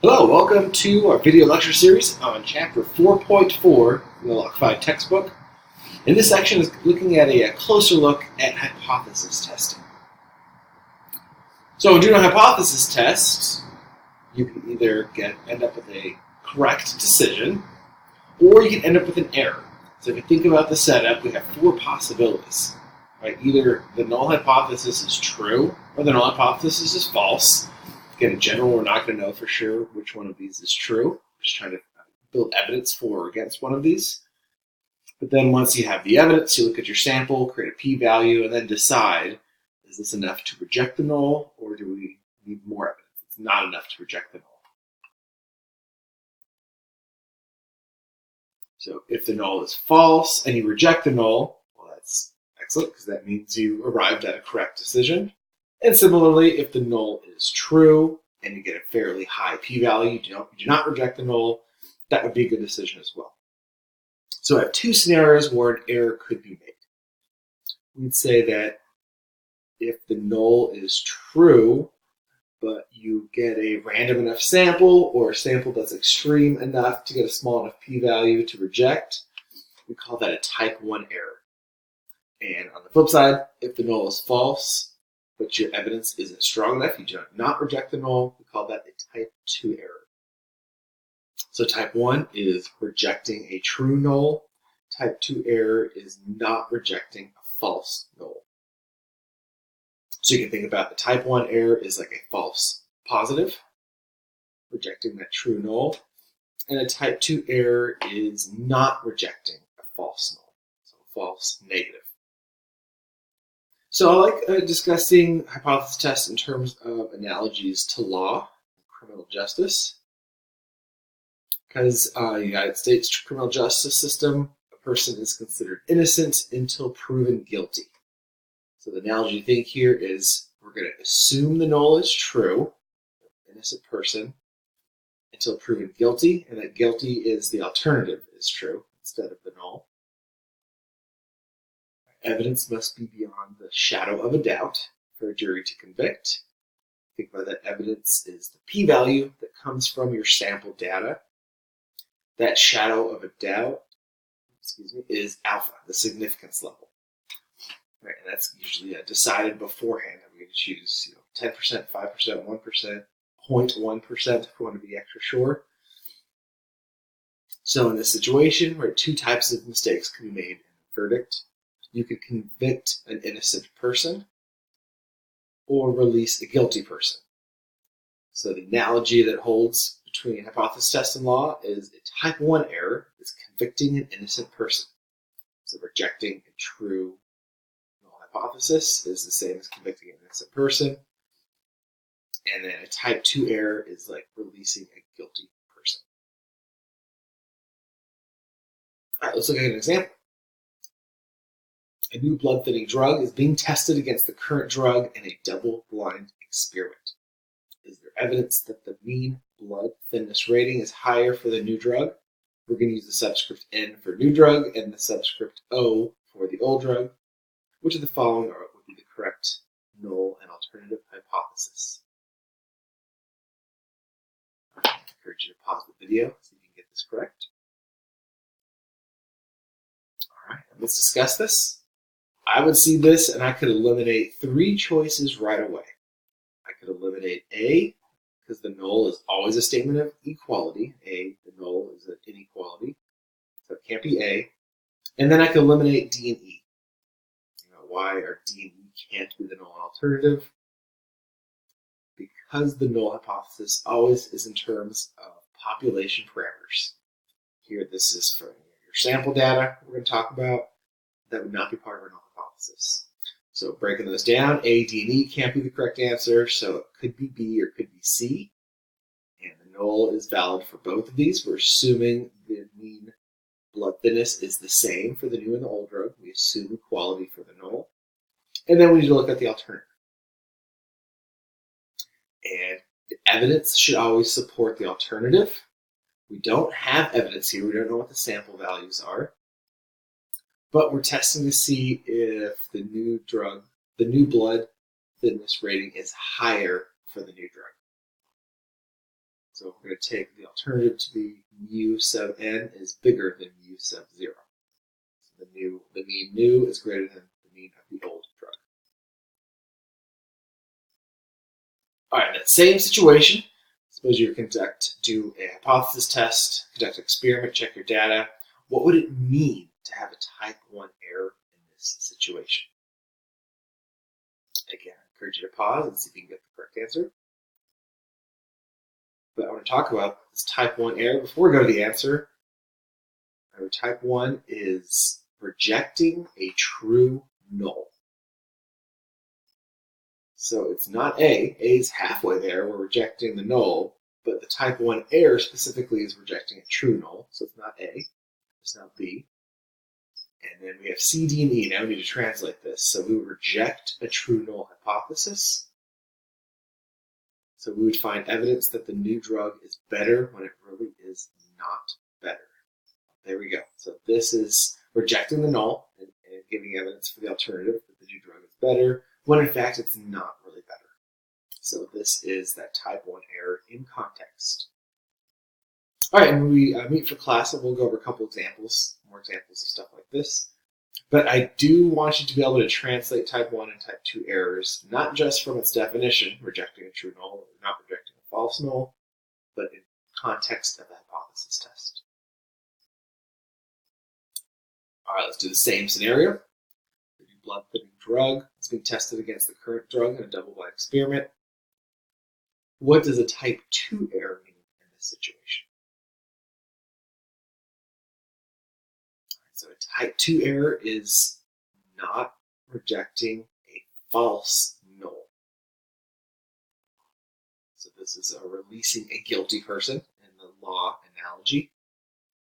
Hello, welcome to our video lecture series on Chapter 4.4 in the Lock 5 textbook. And this section is looking at a closer look at hypothesis testing. So when doing a hypothesis test, you can either end up with a correct decision, or you can end up with an error. So if you think about the setup, we have four possibilities. Right? Either the null hypothesis is true, or the null hypothesis is false. Again, in general, we're not going to know for sure which one of these is true. We're just trying to build evidence for or against one of these. But then once you have the evidence, you look at your sample, create a p-value, and then decide, is this enough to reject the null, or do we need more evidence? It's not enough to reject the null. So if the null is false and you reject the null, well, that's excellent, because that means you arrived at a correct decision. And similarly, if the null is true and you get a fairly high p-value, you do not reject the null, that would be a good decision as well. So I have two scenarios where an error could be made. We'd say that if the null is true, but you get a random enough sample or a sample that's extreme enough to get a small enough p-value to reject, we call that a type 1 error. And on the flip side, if the null is false, but your evidence isn't strong enough, you do not reject the null, we call that a type 2 error. So type 1 is rejecting a true null. Type 2 error is not rejecting a false null. So you can think about the type 1 error is like a false positive, rejecting that true null. And a type 2 error is not rejecting a false null, so a false negative. So I like discussing hypothesis tests in terms of analogies to law, criminal justice. Because in the United States criminal justice system, a person is considered innocent until proven guilty. So the analogy to think here is we're going to assume the null is true, innocent person, until proven guilty, and that guilty is the alternative is true instead of the null. Evidence must be beyond the shadow of a doubt for a jury to convict. Think about that evidence is the p-value that comes from your sample data. That shadow of a doubt, is alpha, the significance level. Right, and that's usually decided beforehand. I'm going to choose 10%, 5%, 1%, 0.1% if we want to be extra sure. So in this situation, where two types of mistakes can be made in a verdict, you could convict an innocent person or release a guilty person. So the analogy that holds between hypothesis test and law is a type 1 error is convicting an innocent person. So rejecting a true null hypothesis is the same as convicting an innocent person. And then a type 2 error is like releasing a guilty person. All right, let's look at an example. A new blood-thinning drug is being tested against the current drug in a double-blind experiment. Is there evidence that the mean blood thinness rating is higher for the new drug? We're going to use the subscript N for new drug and the subscript O for the old drug. Which of the following would be the correct null and alternative hypothesis? I encourage you to pause the video so you can get this correct. All right, let's discuss this. I would see this and I could eliminate three choices right away. I could eliminate A, because the null is always a statement of equality. A, the null is an inequality, so it can't be A. And then I could eliminate D and E. Why are D and E can't be the null alternative? Because the null hypothesis always is in terms of population parameters. Here, this is for your sample data we're going to talk about. That would not be part of our null hypothesis. So breaking those down, A, D, and E can't be the correct answer, so it could be B or it could be C. And the null is valid for both of these. We're assuming the mean blood thinness is the same for the new and the old drug. We assume equality for the null. And then we need to look at the alternative. And the evidence should always support the alternative. We don't have evidence here. We don't know what the sample values are. But we're testing to see if the new drug, the new blood thinness rating is higher for the new drug. So we're going to take the alternative to be mu sub n is bigger than mu sub 0. So the mean nu is greater than the mean of the old drug. All right, in that same situation, suppose you do a hypothesis test, conduct an experiment, check your data. What would it mean to have a type 1 error in this situation? Again, I encourage you to pause and see if you can get the correct answer. But I want to talk about this type 1 error. Before we go to the answer, remember type 1 is rejecting a true null. So it's not A. A is halfway there. We're rejecting the null. But the type 1 error specifically is rejecting a true null. So it's not A. It's not B. And then we have C, D, and E. Now we need to translate this. So we would reject a true null hypothesis. So we would find evidence that the new drug is better when it really is not better. There we go. So this is rejecting the null and giving evidence for the alternative that the new drug is better, when in fact it's not really better. So this is that type 1 error in context. All right, and when we meet for class, and we'll go over a couple examples, more examples of stuff like this. But I do want you to be able to translate type 1 and type 2 errors, not just from its definition, rejecting a true null or not rejecting a false null, but in context of the hypothesis test. All right, let's do the same scenario. The new blood thinning drug is being tested against the current drug in a double-blind experiment. What does a type 2 error mean in this situation? So a type 2 error is not rejecting a false null. So this is releasing a guilty person in the law analogy.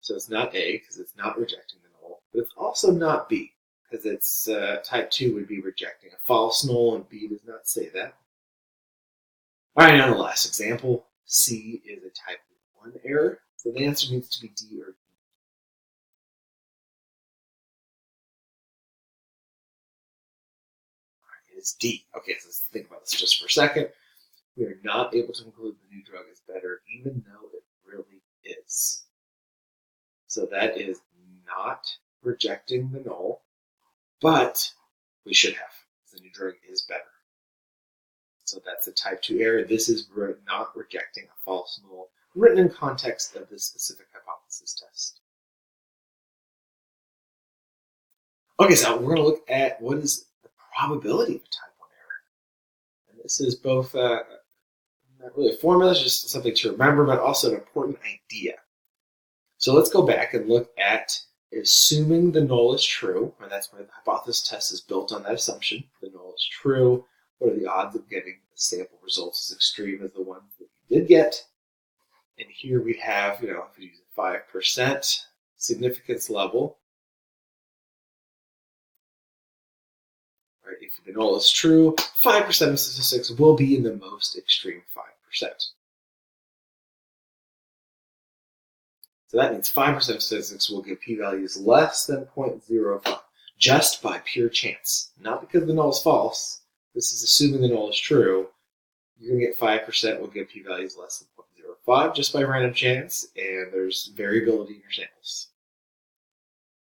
So it's not A because it's not rejecting the null, but it's also not B because it's type 2 would be rejecting a false null and B does not say that. All right, now the last example, C is a type 1 error. So the answer needs to be D or E. Is D. Okay, so let's think about this just for a second. We are not able to conclude the new drug is better, even though it really is. So that is not rejecting the null, but we should have. The new drug is better. So that's a type 2 error. This is not rejecting a false null, written in context of this specific hypothesis test. Okay, so we're going to look at what is probability of a type 1 error. And this is both not really a formula, it's just something to remember, but also an important idea. So let's go back and look at assuming the null is true, and that's why the hypothesis test is built on that assumption. The null is true. What are the odds of getting the sample results as extreme as the ones that you did get? And here we have, if we use a 5% significance level, if the null is true, 5% of statistics will be in the most extreme 5%. So that means 5% of statistics will give p-values less than 0.05, just by pure chance. Not because the null is false. This is assuming the null is true. You're going to get 5% will give p-values less than 0.05 just by random chance, and there's variability in your samples.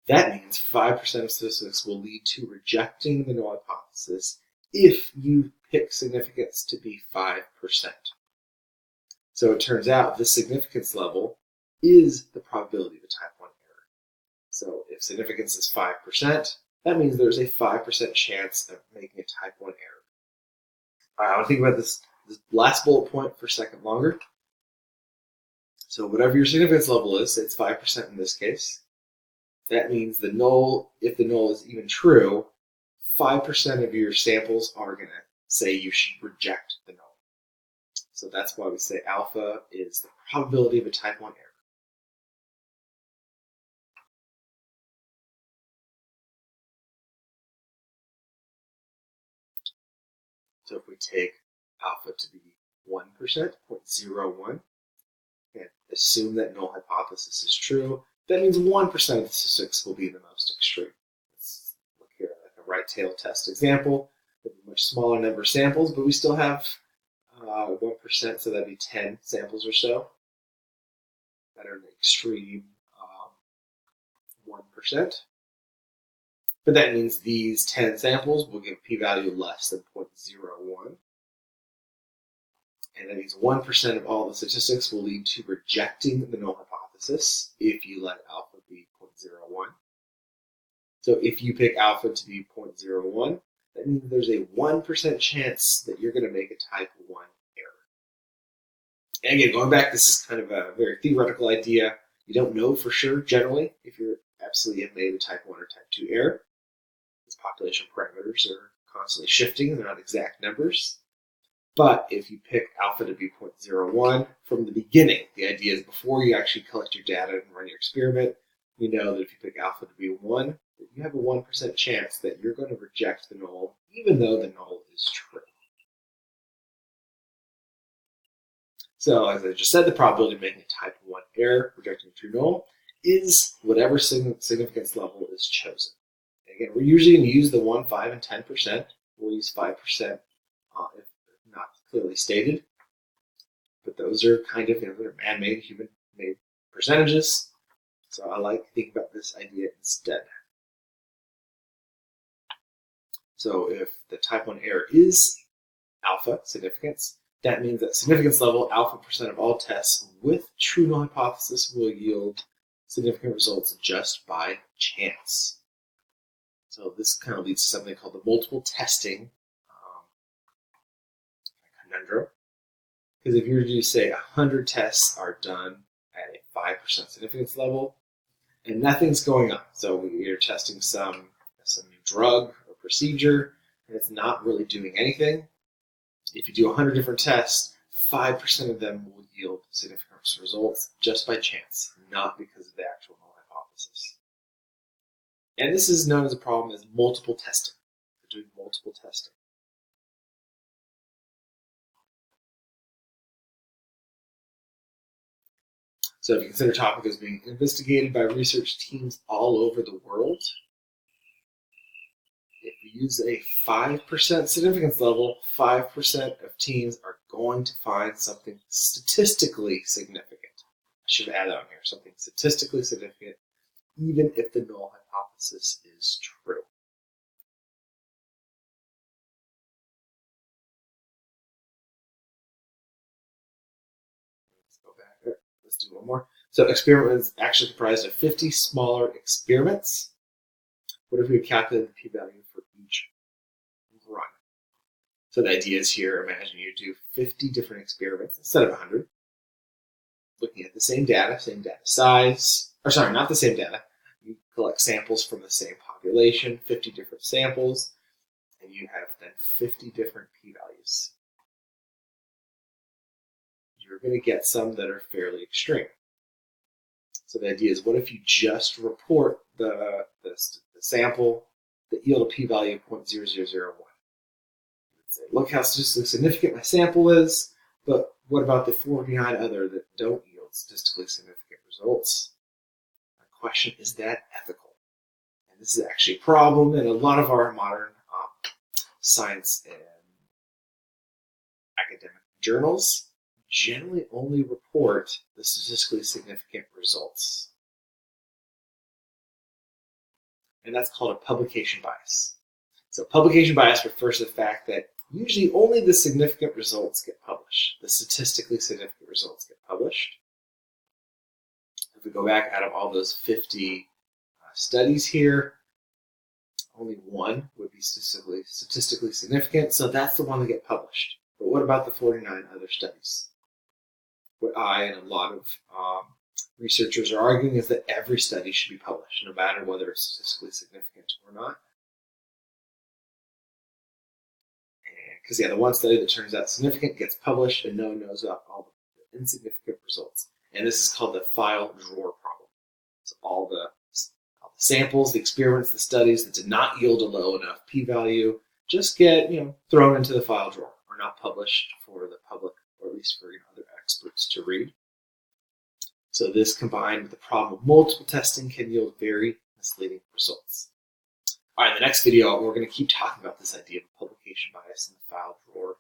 That means 5% of statistics will lead to rejecting the null hypothesis if you pick significance to be 5%. So it turns out the significance level is the probability of a type 1 error. So if significance is 5%, that means there's a 5% chance of making a type 1 error. All right, I want to think about this last bullet point for a second longer. So whatever your significance level is, it's 5% in this case. That means the null, if the null is even true, 5% of your samples are going to say you should reject the null. So that's why we say alpha is the probability of a type 1 error. So if we take alpha to be 1%, 0.01, and assume that null hypothesis is true, that means 1% of the statistics will be the most extreme. Let's look here at a right tail test example. There'll be a much smaller number of samples, but we still have 1%, so that'd be 10 samples or so. Better than extreme 1%. But that means these 10 samples will give p-value less than 0.01. And that means 1% of all the statistics will lead to rejecting the null hypothesis if you let alpha be 0.01. So if you pick alpha to be 0.01, that means there's a 1% chance that you're going to make a type 1 error. And again, going back, this is kind of a very theoretical idea. You don't know for sure, generally, if you absolutely have made a type 1 or type 2 error. These population parameters are constantly shifting. They're not exact numbers. But if you pick alpha to be 0.01 from the beginning, the idea is before you actually collect your data and run your experiment, you know that if you pick alpha to be 1, that you have a 1% chance that you're going to reject the null, even though the null is true. So, as I just said, the probability of making a type 1 error, rejecting a true null, is whatever significance level is chosen. And again, we're usually going to use the 1, 5, and 10%. We'll use 5% if not clearly stated. But those are kind of, they're man-made, human-made percentages. So I like to think about this idea instead. So if the type 1 error is alpha, significance, that means that significance level, alpha percent of all tests with true null hypothesis will yield significant results just by chance. So this kind of leads to something called the multiple testing conundrum. Because if you were to do, say, 100 tests are done at a 5% significance level, and nothing's going on. So you're testing some new drug or procedure, and it's not really doing anything. If you do 100 different tests, 5% of them will yield significant results just by chance, not because of the actual null hypothesis. And this is known as a problem as multiple testing. We're doing multiple testing. So if you consider a topic as being investigated by research teams all over the world, if you use a 5% significance level, 5% of teams are going to find something statistically significant. I should add that on here, something statistically significant, even if the null hypothesis is true. Let's go back there. Let's do one more. So experiment is actually comprised of 50 smaller experiments. What if we calculate the p-value for each run? So the idea is here, imagine you do 50 different experiments instead of 100, looking at the same data size, or sorry, not the same data. You collect samples from the same population, 50 different samples, and you have then 50 different p-values. You're going to get some that are fairly extreme. So the idea is, what if you just report the sample that yield a p-value of 0.0001? Say, look how statistically significant my sample is, but what about the 49 other that don't yield statistically significant results? The question, is that ethical? And this is actually a problem in a lot of our modern science and academic journals. Generally only report the statistically significant results. And that's called a publication bias. So publication bias refers to the fact that usually only the significant results get published. The statistically significant results get published. If we go back, out of all those 50 studies here, only one would be statistically significant, so that's the one that get published. But what about the 49 other studies? What I and a lot of researchers are arguing is that every study should be published, no matter whether it's statistically significant or not. Because the one study that turns out significant gets published, and no one knows about all the insignificant results. And this is called the file drawer problem. So all the samples, the experiments, the studies that did not yield a low enough p-value just get thrown into the file drawer, or not published for the public, or at least for other experts to read. So this, combined with the problem of multiple testing, can yield very misleading results. All right, in the next video, we're going to keep talking about this idea of publication bias in the file drawer